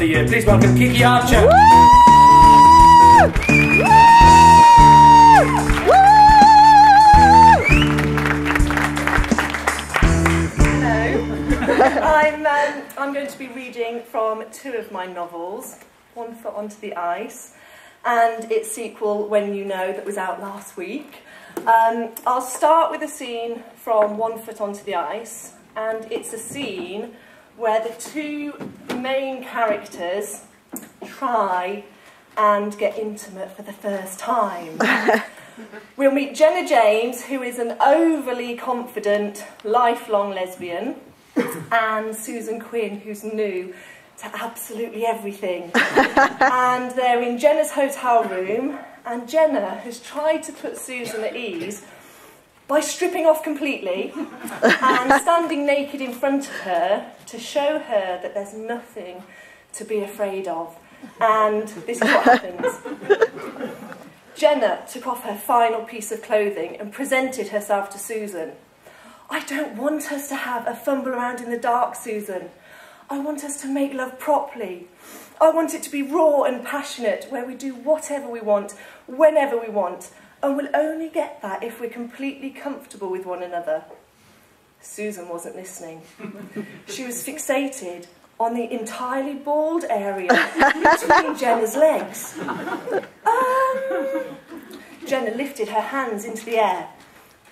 the year. Please welcome Kiki Archer. Woo! Woo! Hello. I'm going to be reading from two of my novels, One Foot Onto the Ice and its sequel, When You Know, that was out last week. I'll start with a scene from One Foot Onto the Ice, and it's a scene where the two main characters try and get intimate for the first time. We'll meet Jenna James, who is an overly confident, lifelong lesbian, and Susan Quinn, who's new to absolutely everything. And they're in Jenna's hotel room, and Jenna has tried to put Susan at ease by stripping off completely and standing naked in front of her to show her that there's nothing to be afraid of. And this is what happens. Jenna took off her final piece of clothing and presented herself to Susan. "I don't want us to have a fumble around in the dark, Susan. I want us to make love properly. I want it to be raw and passionate, where we do whatever we want, whenever we want, and we'll only get that if we're completely comfortable with one another." Susan wasn't listening. She was fixated on the entirely bald area between Jenna's legs. Jenna lifted her hands into the air.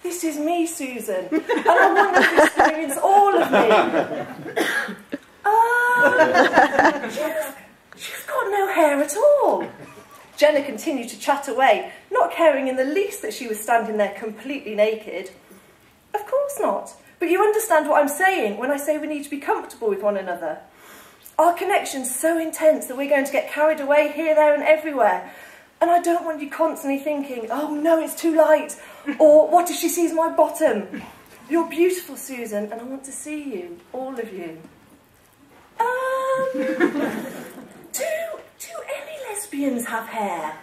"This is me, Susan, and I want you to experience all of me." You've got no hair at all." Jenna continued to chat away, not caring in the least that she was standing there completely naked. "Of course not, but you understand what I'm saying when I say we need to be comfortable with one another. Our connection's so intense that we're going to get carried away here, there and everywhere. And I don't want you constantly thinking, 'Oh no, it's too light,' or 'What if she sees my bottom?' You're beautiful, Susan, and I want to see you, all of you." Do any lesbians have hair?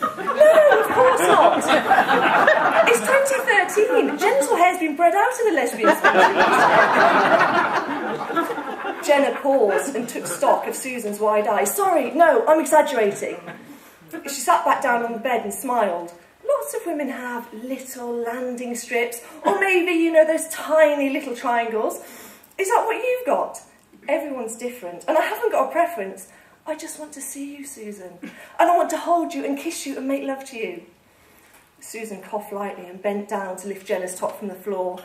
No, of course not. It's 2013. Genital hair's been bred out of the lesbian species. Jenna paused and took stock of Susan's wide eyes. "Sorry, no, I'm exaggerating." She sat back down on the bed and smiled. Lots of women have little landing strips, or maybe, you know, those tiny little triangles. Is that what you've got? Everyone's different, and I haven't got a preference. I just want to see you, Susan, and I want to hold you and kiss you and make love to you. Susan coughed lightly and bent down to lift Jenna's top from the floor.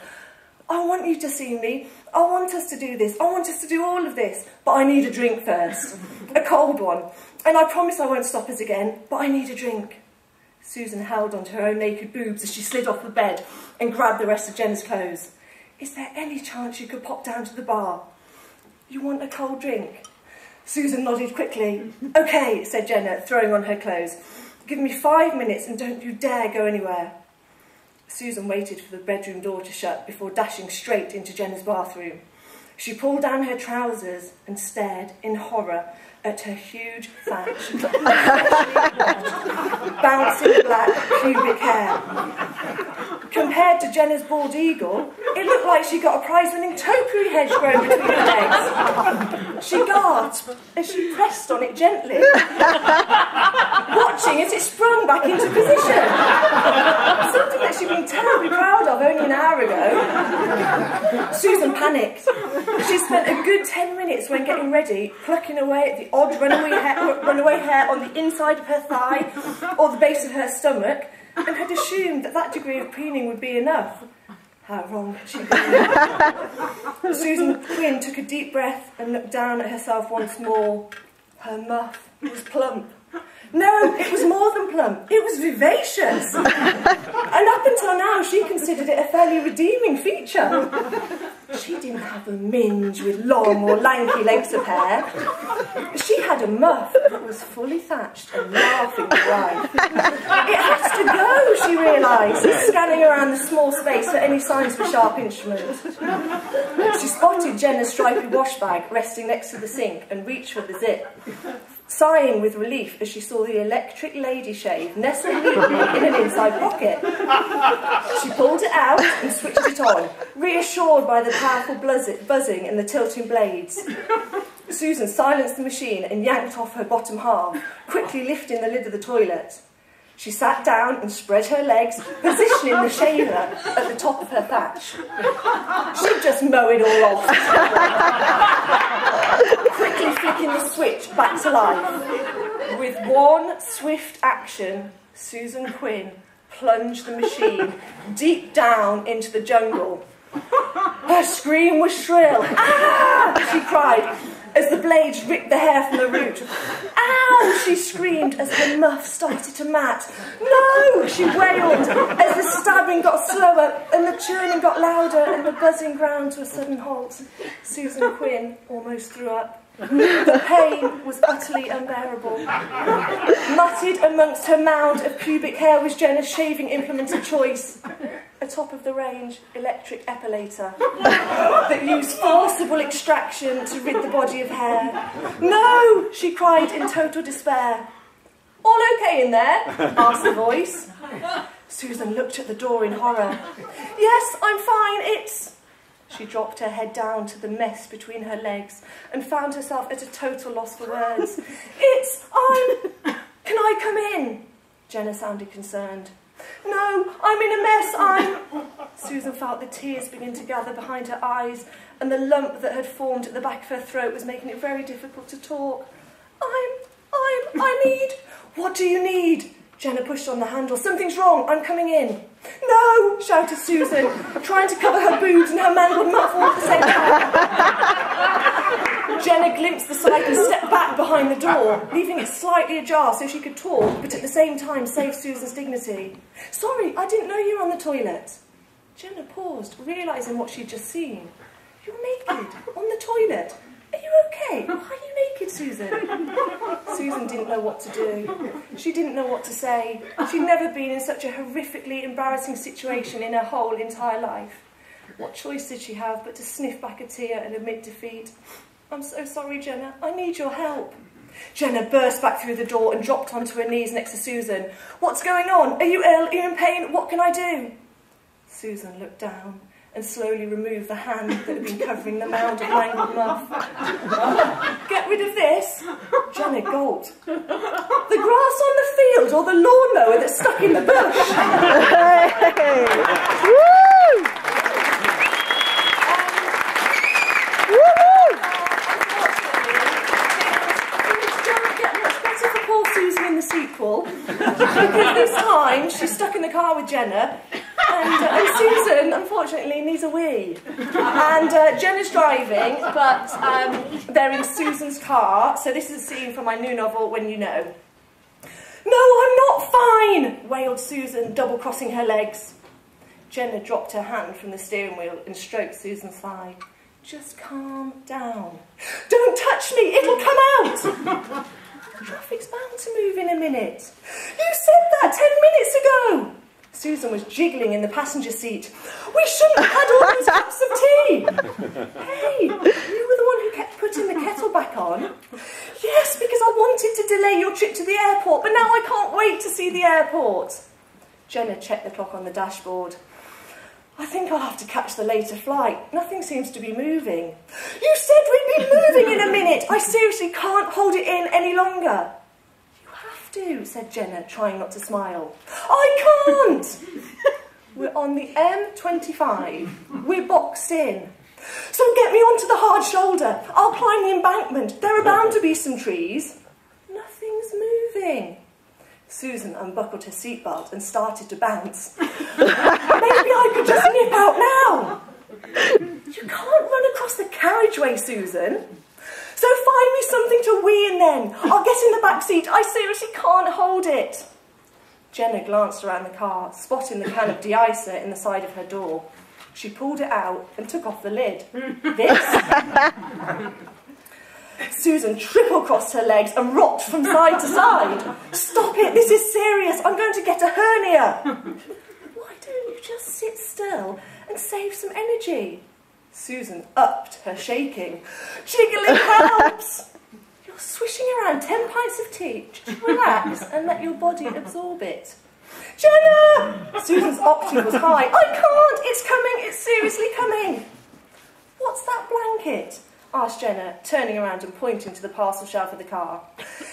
"I want you to see me. I want us to do this. I want us to do all of this. But I need a drink first. A cold one. And I promise I won't stop us again, but I need a drink." Susan held onto her own naked boobs as she slid off the bed and grabbed the rest of Jenna's clothes. "Is there any chance you could pop down to the bar? You want a cold drink?" Susan nodded quickly. "Okay," said Jenna, throwing on her clothes. "Give me 5 minutes and don't you dare go anywhere." Susan waited for the bedroom door to shut before dashing straight into Jenna's bathroom. She pulled down her trousers and stared in horror at her huge, fat, bouncing black pubic hair. Compared to Jenna's bald eagle, it looked like she got a prize-winning topiary hedge grown between her legs. She gasped as she pressed on it gently, watching as it sprung back into position. Something that she'd been terribly proud of only an hour ago. Susan panicked. She spent a good 10 minutes when getting ready, plucking away at the odd runaway hair on the inside of her thigh or the base of her stomach, and had assumed that degree of preening would be enough. How wrong had she been? Susan Quinn took a deep breath and looked down at herself once more. Her muff was plump. No, it was more than plump. It was vivacious. And up until now, she considered it a fairly redeeming feature. She didn't have a minge with long or lanky lengths of hair. She had a muff that was fully thatched and laughing dry. It has to go, she realised, scanning around the small space for any signs of a sharp instrument. She spotted Jenna's stripy wash bag resting next to the sink and reached for the zip, sighing with relief as she saw the electric lady shave nestled neatly in an inside pocket. She pulled it out and switched it on, reassured by the powerful buzzing and the tilting blades. Susan silenced the machine and yanked off her bottom half, quickly lifting the lid of the toilet. She sat down and spread her legs, positioning the shaver at the top of her thatch. She'd just mow it all off. Quickly flicking the switch back to life. With one swift action, Susan Quinn plunged the machine deep down into the jungle. Her scream was shrill. "Ah!" she cried, as the blades ripped the hair from the root. "Ow!" she screamed as the muff started to mat. "No!" she wailed as the stabbing got slower and the churning got louder and the buzzing ground to a sudden halt. Susan Quinn almost threw up. The pain was utterly unbearable. Muttered amongst her mound of pubic hair was Jenna's shaving implement of choice. A top-of-the-range electric epilator that used forcible extraction to rid the body of hair. "No!" she cried in total despair. "All okay in there?" asked the voice. Susan looked at the door in horror. "Yes, I'm fine, it's..." She dropped her head down to the mess between her legs and found herself at a total loss for words. Can I come in?" Jenna sounded concerned. "No, I'm in a mess, Susan felt the tears begin to gather behind her eyes, and the lump that had formed at the back of her throat was making it very difficult to talk. I need..." "What do you need?" Jenna pushed on the handle. "Something's wrong, I'm coming in." "No!" shouted Susan, trying to cover her boobs and her mangled muff all at the same time. Jenna glimpsed the side and stepped back behind the door, leaving it slightly ajar so she could talk, but at the same time save Susan's dignity. "Sorry, I didn't know you were on the toilet." Jenna paused, realising what she'd just seen. "You're naked, on the toilet. Are you okay? Why are you naked, Susan?" Susan didn't know what to do. She didn't know what to say. She'd never been in such a horrifically embarrassing situation in her whole entire life. What choice did she have but to sniff back a tear and admit defeat? "I'm so sorry, Jenna. I need your help." Jenna burst back through the door and dropped onto her knees next to Susan. "What's going on? Are you ill? Are you in pain? What can I do?" Susan looked down and slowly removed the hand that had been covering the mound of mangled muff. "Get rid of this?" Jenna gulped. "The grass on the field or the lawnmower that's stuck in the bush?" Woo! In the sequel, because this time she's stuck in the car with Jenna, and Susan, unfortunately, needs a wee. And Jenna's driving, but they're in Susan's car, so this is a scene from my new novel, When You Know. "No, I'm not fine," wailed Susan, double-crossing her legs. Jenna dropped her hand from the steering wheel and stroked Susan's thigh. "Just calm down. Don't touch me, it'll come out." "Traffic's bound to move in a minute." "You said that 10 minutes ago." Susan was jiggling in the passenger seat. "We shouldn't have had all those cups of tea." "Hey, you were the one who kept putting the kettle back on." "Yes, because I wanted to delay your trip to the airport, but now I can't wait to see the airport." Jenna checked the clock on the dashboard. "I think I'll have to catch the later flight. Nothing seems to be moving." "You said we'd be moving in a minute. I seriously can't hold it in any longer." "You have to," said Jenna, trying not to smile. "I can't." "We're on the M25. We're boxed in. So get me onto the hard shoulder. I'll climb the embankment. There are bound to be some trees." "Nothing's moving." Susan unbuckled her seatbelt and started to bounce. "Maybe I could just nip out now." "You can't run across the carriageway, Susan." "So find me something to wee in then. I'll get in the back seat. I seriously can't hold it." Jenna glanced around the car, spotting the can of de-icer in the side of her door. She pulled it out and took off the lid. "This?" Susan triple-crossed her legs and rocked from side to side. "Stop it, this is serious. I'm going to get a hernia." "Why don't you just sit still and save some energy?" Susan upped her shaking. "Jiggling helps." "You're swishing around 10 pints of tea. Just relax and let your body absorb it." "Jenna!" Susan's octave was high. "I can't, it's coming, it's seriously coming." "What's that blanket?" asked Jenna, turning around and pointing to the parcel shelf of the car.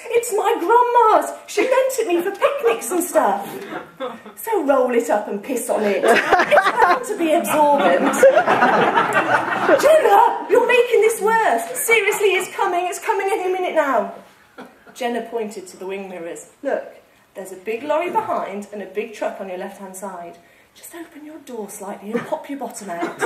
It's my grandma's. She lent it me for picnics and stuff. So roll it up and piss on it. It's bound to be absorbent. Jenna, you're making this worse. Seriously, it's coming any minute now. Jenna pointed to the wing mirrors. Look, there's a big lorry behind and a big truck on your left-hand side. Just open your door slightly and pop your bottom out.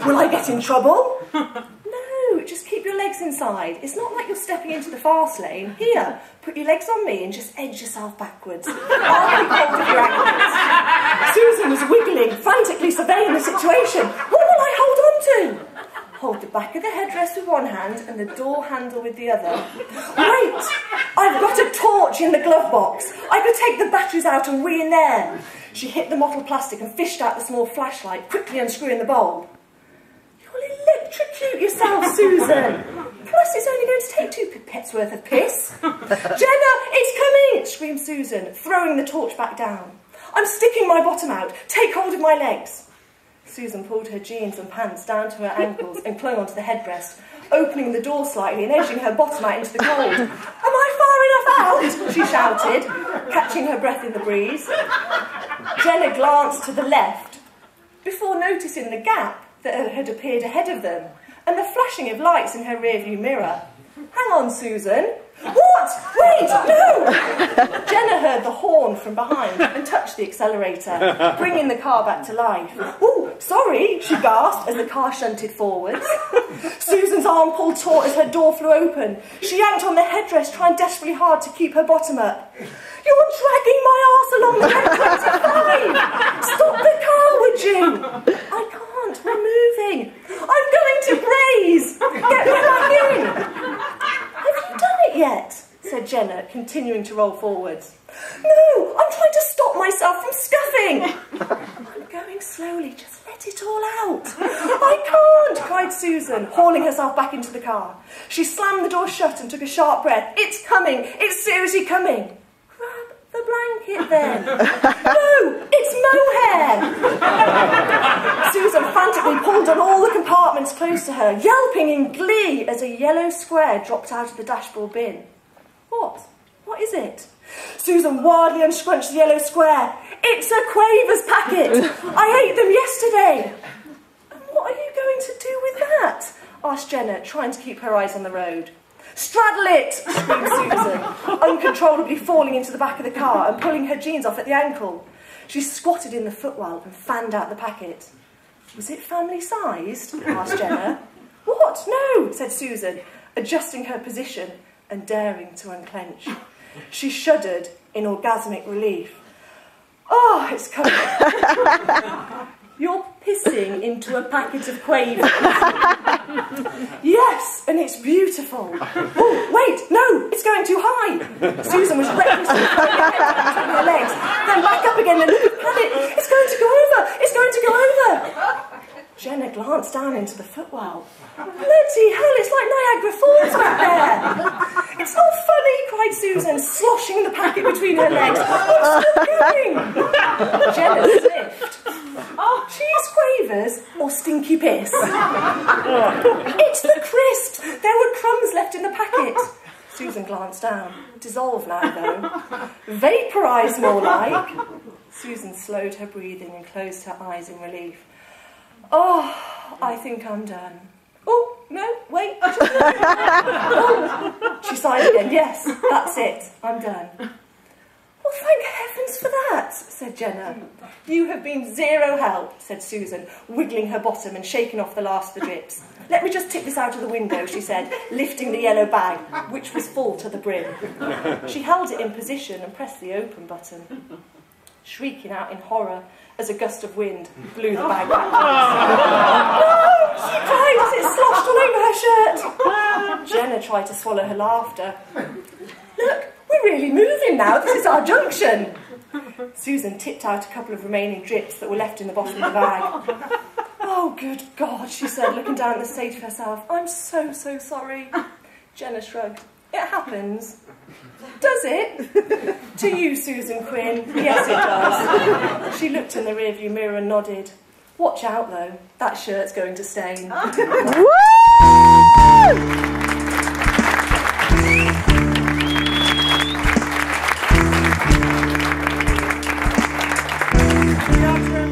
Will I get in trouble? No, just keep your legs inside. It's not like you're stepping into the fast lane. Here, put your legs on me and just edge yourself backwards. I'll keep hold of your ankles. Susan was wiggling, frantically surveying the situation. What will I hold on to? Hold the back of the headdress with one hand and the door handle with the other. Wait! I've got a torch in the glove box. I could take the batteries out and in there. She hit the mottled plastic and fished out the small flashlight, quickly unscrewing the bulb. You'll electrocute yourself, Susan. Plus, it's only going to take 2 pipettes worth of piss. Jenna, it's coming, screamed Susan, throwing the torch back down. I'm sticking my bottom out. Take hold of my legs. Susan pulled her jeans and pants down to her ankles and clung onto the headrest, opening the door slightly and edging her bottom out into the cold. Am I far enough out? She shouted, catching her breath in the breeze. Jenna glanced to the left before noticing the gap that had appeared ahead of them and the flashing of lights in her rearview mirror. Hang on, Susan. What? Wait, no! Jenna heard the horn from behind and touched the accelerator, bringing the car back to life. Oh, sorry, she gasped as the car shunted forwards. Susan's arm pulled taut as her door flew open. She yanked on the headrest, trying desperately hard to keep her bottom up. You're dragging my arse along the M25! Stop the car, would you? I can't, we're moving. I'm going to graze! Get me back in! Have you done it yet? Said Jenna, continuing to roll forwards. No, I'm trying to stop myself from scuffing. I'm going slowly, just let it all out. I can't, cried Susan, hauling herself back into the car. She slammed the door shut and took a sharp breath. It's coming, it's seriously coming. Grab the blanket then. No, it's mohair. Susan frantically pulled on all the compartments close to her, yelping in glee as a yellow square dropped out of the dashboard bin. What? What is it? Susan wildly unscrunched the yellow square. It's a Quavers packet. I ate them yesterday. And what are you going to do with that? Asked Jenna, trying to keep her eyes on the road. Straddle it, screamed Susan, uncontrollably falling into the back of the car and pulling her jeans off at the ankle. She squatted in the footwell and fanned out the packet. Was it family-sized? Asked Jenna. What? No, said Susan, adjusting her position and daring to unclench. She shuddered in orgasmic relief. Oh, it's coming. You're pissing into a packet of Quavers. Yes, and it's beautiful. Oh, wait, no, it's going too high. Susan was recklessly throwing her head between her legs, then back up again in a look of panic. It's going to go over, it's going to go over. Jenna glanced down into the footwell. Bloody hell, it's like Niagara Falls back there. It's not funny, cried Susan, sloshing the packet between her legs. I'm still going. Jenna sniffed. Oh, cheese Quavers or stinky piss? It's the crisps. There were crumbs left in the packet. Susan glanced down. Dissolved now, though. Vaporised, more like. Susan slowed her breathing and closed her eyes in relief. Oh, I think I'm done. Oh, no, wait. Oh. She sighed again. Yes, that's it. I'm done. Well, thank heavens for that, said Jenna. You have been zero help, said Susan, wiggling her bottom and shaking off the last of the drips. Let me just tip this out of the window, she said, lifting the yellow bag, which was full to the brim. She held it in position and pressed the open button, shrieking out in horror as a gust of wind blew the bag backwards. No, she cried as it sloshed all over her shirt. Jenna tried to swallow her laughter. Look, we're really moving now. This is our junction. Susan tipped out a couple of remaining drips that were left in the bottom of the bag. Oh, good God, she said, looking down at the state of herself. I'm so, so sorry. Jenna shrugged. It happens. Does it? To you, Susan Quinn. Yes, it does. She looked in the rearview mirror and nodded. Watch out, though. That shirt's going to stain. Woo! Kiki Archer.